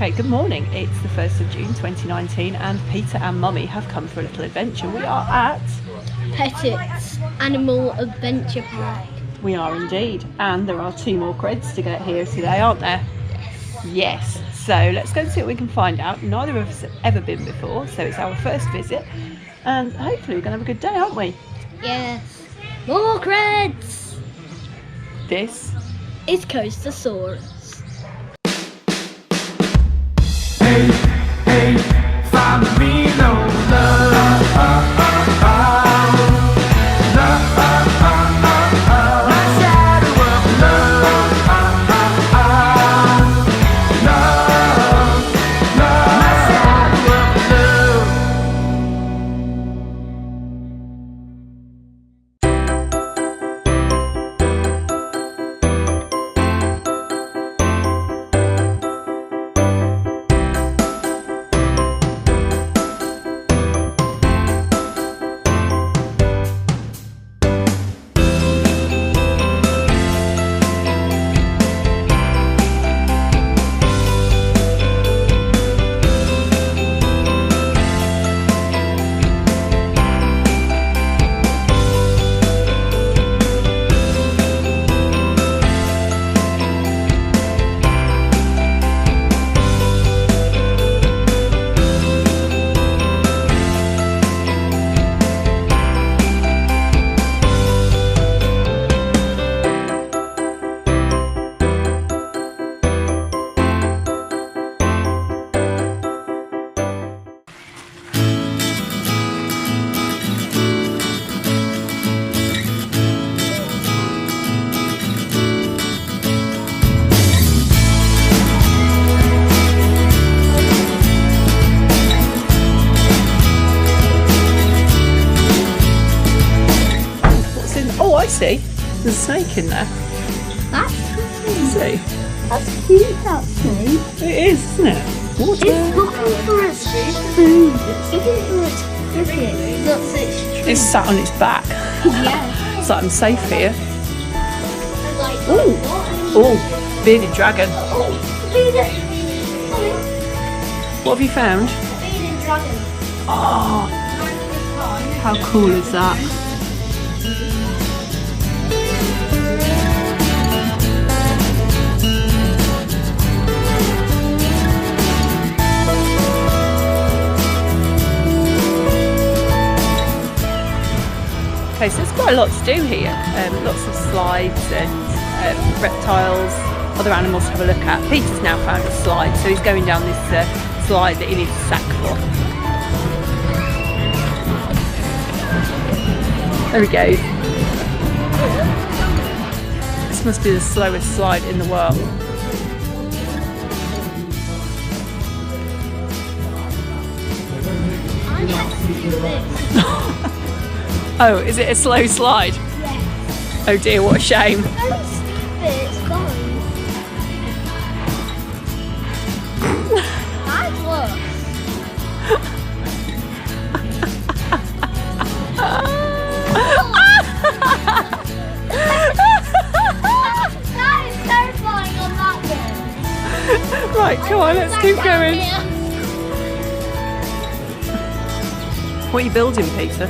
Okay, good morning. It's the 1st of June 2019 and Peter and Mummy have come for a little adventure. We are at Pettits Animal Adventure Park. We are indeed, and there are 2 more creds to get here today, aren't there? Yes. So let's go and see what we can find out. Neither of us have ever been before, so it's our first visit, and hopefully we're going to have a good day, aren't we? Yes. More creds! This is Coastersaurus. Hey, hey, find me no love. My shadow of love. My shadow of love. oh, I see. There's a snake in there. That's See? That's cute, that snake. It is, isn't it? Water. It's looking for its food. It's looking for its cricket. That's its tree. It's sat on its back. Yeah. It's like I'm safe here. Like, Ooh. Oh, bearded dragon. What have you found? Bearded dragon. Oh, how cool is that? Okay, so there's quite a lot to do here. Lots of slides and reptiles, other animals to have a look at. Peter's now found a slide, so he's going down this slide that he needs a sack for. There he goes. This must be the slowest slide in the world. I like to do this. Oh, is it a slow slide? Yes. Oh dear, what a shame. Very stupid, it's gone. That works. That is terrifying on that bit. Right, come on, let's keep going. What are you building, Peter?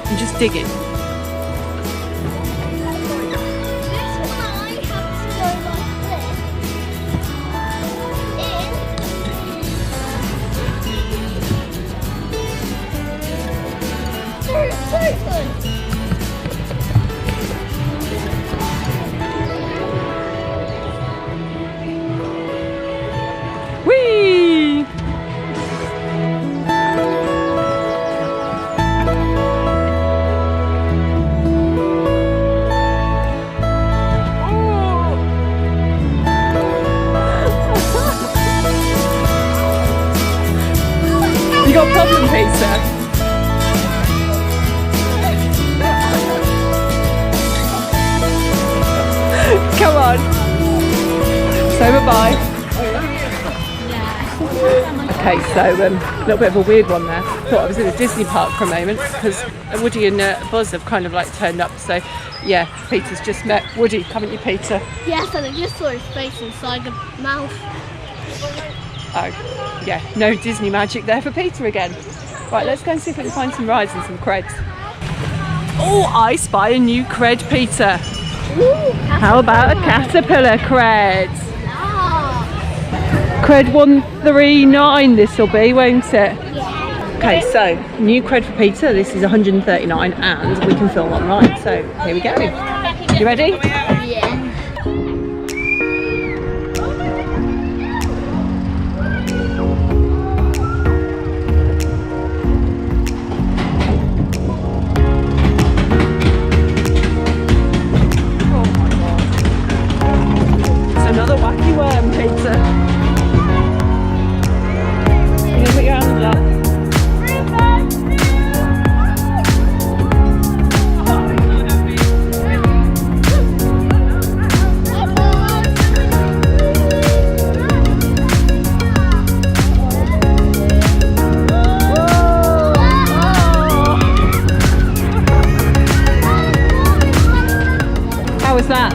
You're just digging. This one I have to go like this. It's open. Whee! You got a problem, Peter? Come on. Say bye-bye. Yeah. Okay. Okay, so a little bit of a weird one there. Thought I was in a Disney park for a moment because Woody and Buzz have kind of like turned up. So yeah, Peter's just met Woody, haven't you, Peter? Yes, and I just saw his face inside the mouth. Oh, yeah, no Disney magic there for Peter again. Right, let's go and see if we can find some rides and some creds. Oh, I spy a new cred, Peter. Ooh, How about a caterpillar cred? Ah, Cred 139 this will be, won't it? yeah. Okay, so new cred for Peter. This is 139 and we can film on ride. So here we go. You ready? Yeah. Another wacky worm, Peter. You gonna put your hands up? How was that?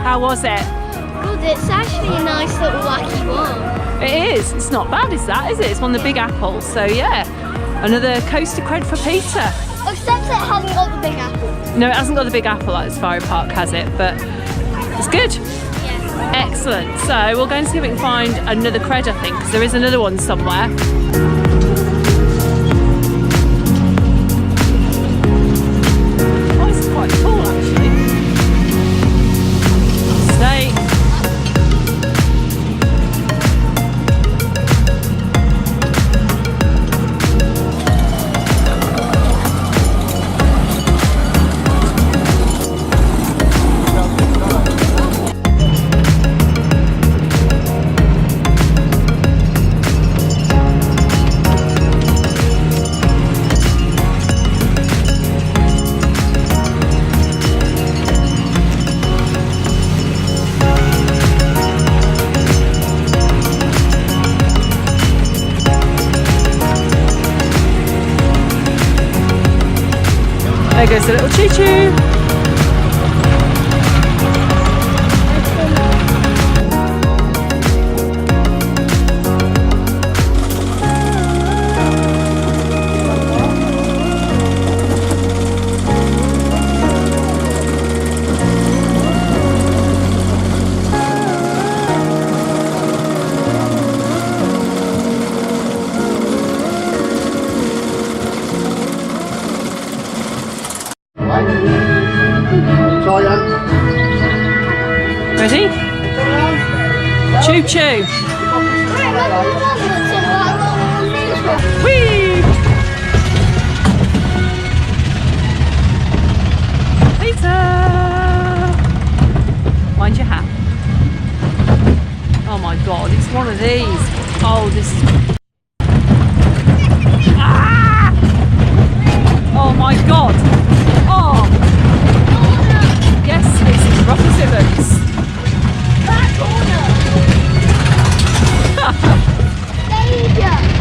How was it? Good, it's actually a nice little wacky one. It is. It's not bad, is that? Is it? It's one of the big apples. So yeah, another coaster cred for Peter. Except it hasn't got the big apple. No, it hasn't got the big apple like the Safari Park has it, but it's good. Yeah. Excellent. So we'll go and see if we can find another cred, I think, because there is another one somewhere. Oh, this is quite cool, actually. Snake. There goes the little choo-choo. Ready? Choo-choo. Whee! Peter! Mind your hat. Oh my god, it's one of these. Oh, this is... Ah! Oh my god. Oh! Yes, it's as rough as it looks.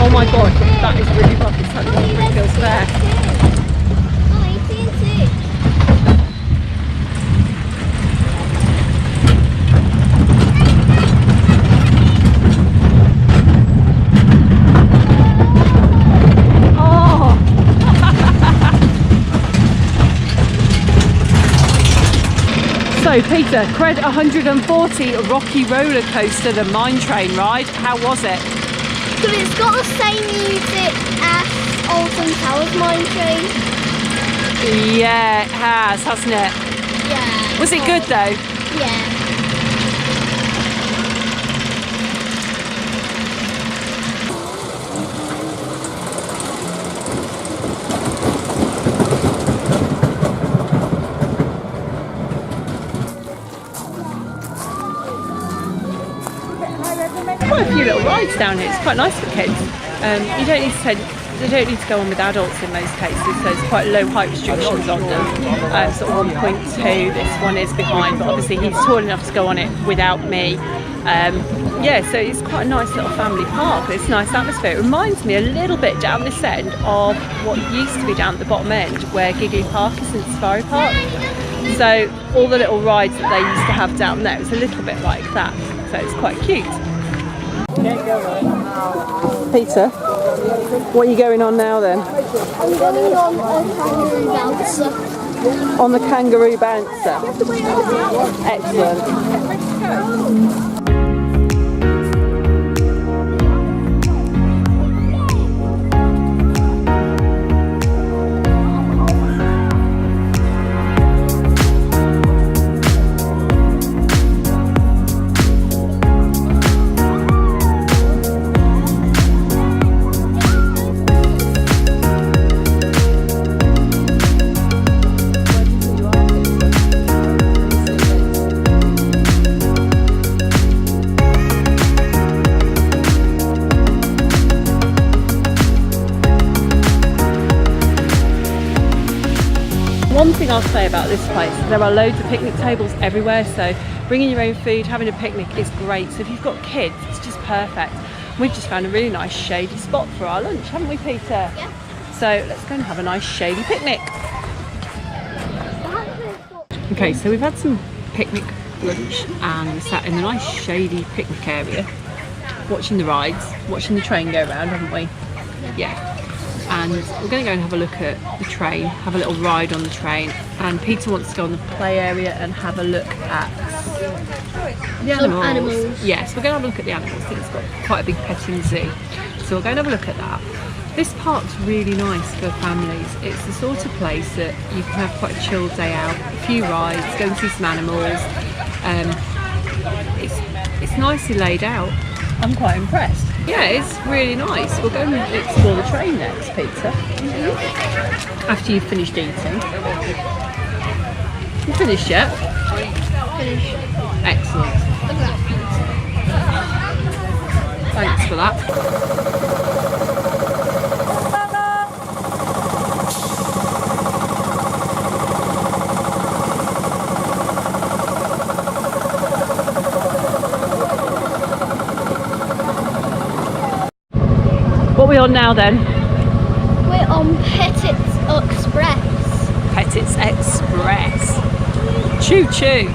Oh my god, that is really rough. It's like one brick goes there. Oh! So Peter, cred 140 rocky roller coaster, the mine train ride. How was it? Because it's got the same music as Alton Towers Mine Train. Yeah, it has, hasn't it? Yeah. Was it good though? Yeah. Quite a few little rides down here. It's quite nice for kids. You don't need to they don't need to go on with adults in most cases, so there's quite low height restrictions on them. Sort of 1.2, this one is behind, but obviously he's tall enough to go on it without me. Yeah, so it's quite a nice little family park. It's a nice atmosphere. It reminds me a little bit down this end of what used to be down at the bottom end where Giggly Park is in Safari Park. So all the little rides that they used to have down there, it's a little bit like that. So it's quite cute. Peter, what are you going on now then? I'm going on a kangaroo bouncer. On the kangaroo bouncer. Excellent. One thing I'll say about this place, there are loads of picnic tables everywhere, so bringing your own food, having a picnic is great. So if you've got kids, it's just perfect. We've just found a really nice shady spot for our lunch, haven't we, Peter? Yeah. So let's go and have a nice shady picnic. Okay, so we've had some picnic lunch and we're sat in a nice shady picnic area, watching the rides, watching the train go around, haven't we? Yeah. And we're going to go and have a look at the train, have a little ride on the train, and Peter wants to go on the play area and have a look at the animals. Yes, we're going to have a look at the animals. I think it's got quite a big petting zoo, so we're going to have a look at that. This park's really nice for families. It's the sort of place that you can have quite a chilled day out, a few rides, go and see some animals. It's nicely laid out. I'm quite impressed. Yeah, it's really nice. We'll go and explore the train next, Peter. After you've finished eating. You finished yet? Finished. Excellent. Thanks for that. What are we on now then? We're on Pettits Express. Pettits Express. Choo choo.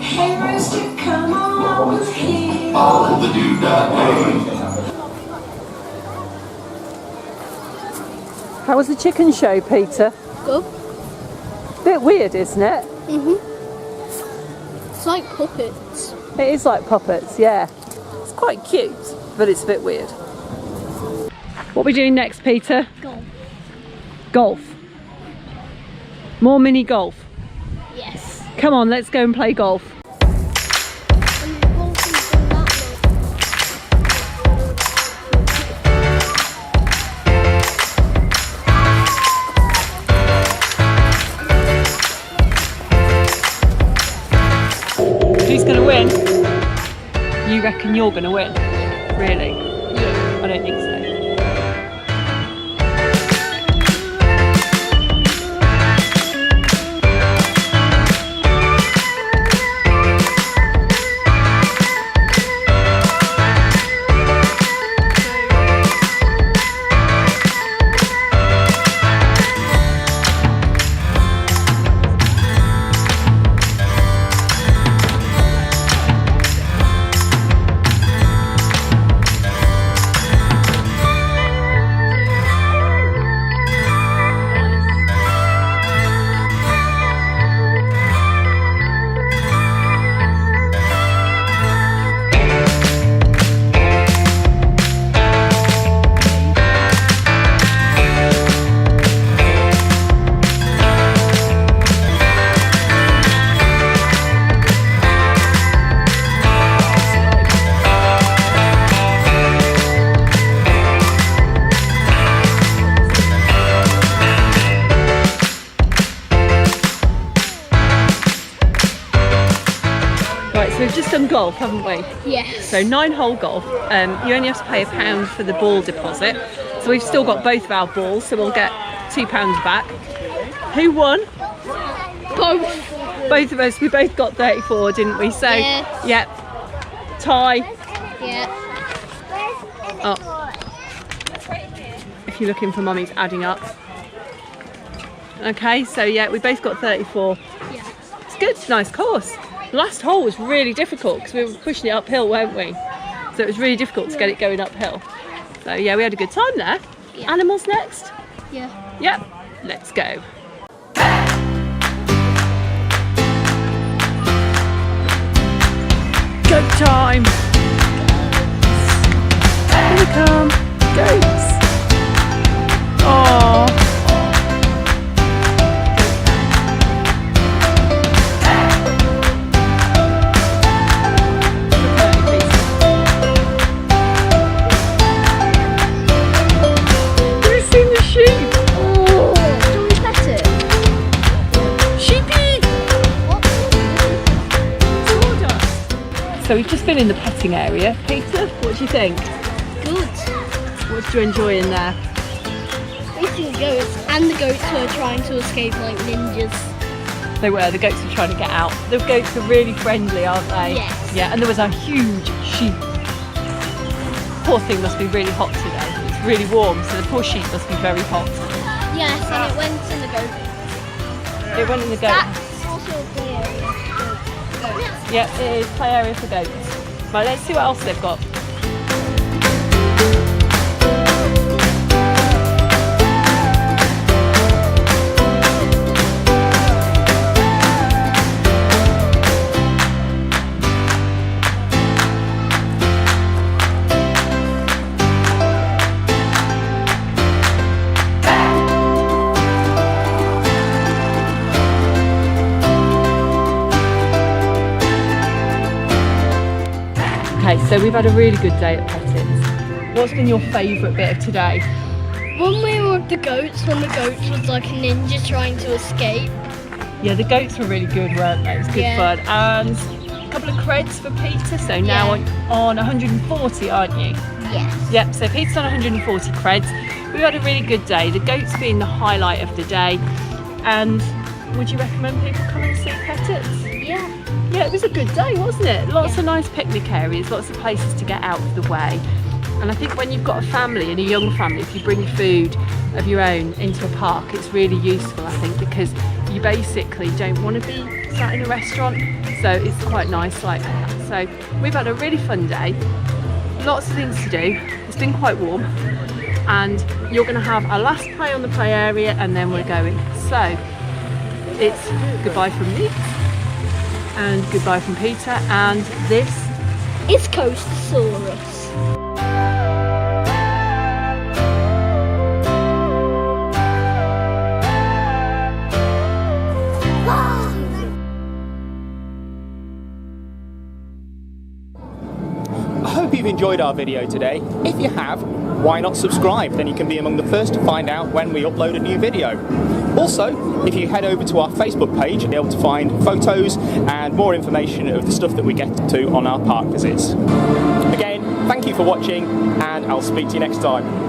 Hey, Rooster, How was the chicken show, Peter? Good. Bit weird, isn't it? It's like puppets. It is like puppets, yeah. It's quite cute, but it's a bit weird. What are we doing next, Peter? Golf. Golf. More mini golf. Yes. Come on, let's go and play golf. Who's going to win? You reckon you're going to win? Really? Yeah. I don't think so. We've just done golf, haven't we? Yes. So 9-hole golf. You only have to pay £1 for the ball deposit. So we've still got both of our balls, so we'll get £2 back. Who won? Both. Both of us. We both got 34, didn't we? So, Yes. yep. Tie. Yeah. Oh. If you're looking for mummy's adding up. Okay, so yeah, we both got 34. Yeah. It's good. Nice course. The last hole was really difficult because we were pushing it uphill, weren't we? So it was really difficult to get it going uphill. So yeah, we had a good time there. Yeah. Animals next? Yeah. Yep, let's go. Go time! Here we come, goats! Oh. So we've just been in the petting area. Peter, what do you think? Good. What did you enjoy in there? Eating goats, and the goats were trying to escape like ninjas. They were, the goats were trying to get out. The goats are really friendly, aren't they? Yes. Yeah, and there was a huge sheep. Poor thing must be really hot today. It's really warm, so the poor sheep must be very hot. Yes, and it went in the goat. It went in the goat. That's also a play area. Goats. Yeah, it is play area for goats. Right, let's see what else they've got. Okay, so we've had a really good day at Pettits. What's been your favourite bit of today? When we were with the goats, when the goats was like a ninja trying to escape. Yeah, the goats were really good, weren't they? It was good Yeah. fun. And a couple of creds for Peter, so now on 140, aren't you? Yes. Yep, so Peter's on 140 creds. We've had a really good day, the goats being the highlight of the day. And would you recommend people come and see Pettits? Yeah. Yeah, it was a good day, wasn't it? Lots of nice picnic areas, lots of places to get out of the way. And I think when you've got a family and a young family, if you bring food of your own into a park, it's really useful, I think, because you basically don't want to be sat in a restaurant, so it's quite nice like that. So we've had a really fun day, lots of things to do. It's been quite warm, and you're going to have our last play on the play area and then we're going. So it's goodbye from me and goodbye from Peter, and this It's Coastersaurus. I hope you've enjoyed our video today. If you have, why not subscribe? Then you can be among the first to find out when we upload a new video. Also, if you head over to our Facebook page, you'll be able to find photos and more information of the stuff that we get to on our park visits. Again, thank you for watching, and I'll speak to you next time.